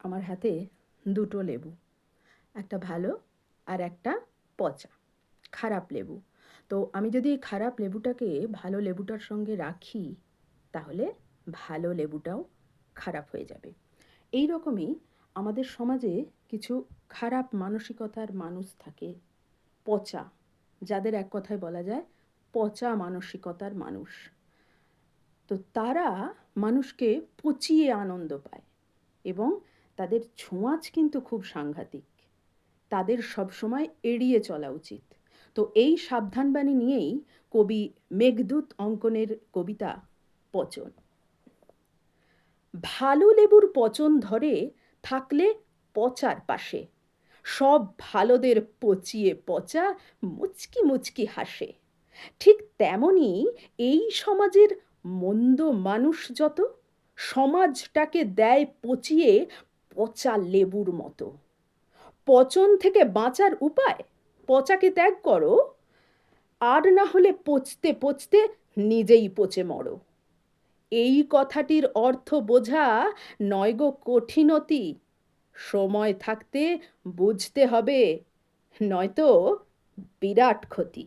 আমার হাতে দুটো লেবু, একটা ভালো আর একটা পচা, খারাপ লেবু। তো আমি যদি এই খারাপ লেবুটাকে ভালো লেবুটার সঙ্গে রাখি, তাহলে ভালো লেবুটাও খারাপ হয়ে যাবে। এই রকমই আমাদের সমাজে কিছু খারাপ মানসিকতার মানুষ থাকে, পচা, যাদের এক কথায় বলা যায় পচা মানসিকতার মানুষ। তো তারা মানুষকে পচিয়ে আনন্দ পায় এবং তাদের ছোঁয়াচ কিন্তু খুব সাংঘাতিক। তাদের সবসময় এড়িয়ে চলা উচিত। তো এই সাবধানবাণী নিয়েই কবি মেঘদূত অঙ্কনের কবিতা পচন। ভালো লেবুর পচন ধরে থাকলে পচার পাশে, সব ভালোদের পচিয়ে পচা মুচকি মুচকি হাসে। ঠিক তেমনি এই সমাজের মন্দ মানুষ যত, সমাজটাকে দেয় পচিয়ে পচা লেবুর মতো। পচন থেকে বাঁচার উপায়, পচাকে ত্যাগ করো, আর না হলে পচতে পচতে নিজেই পচে মরো। এই কথাটির অর্থ বোঝা নয় গো কঠিনতি, সময় থাকতে বুঝতে হবে, নয়তো বিরাট ক্ষতি।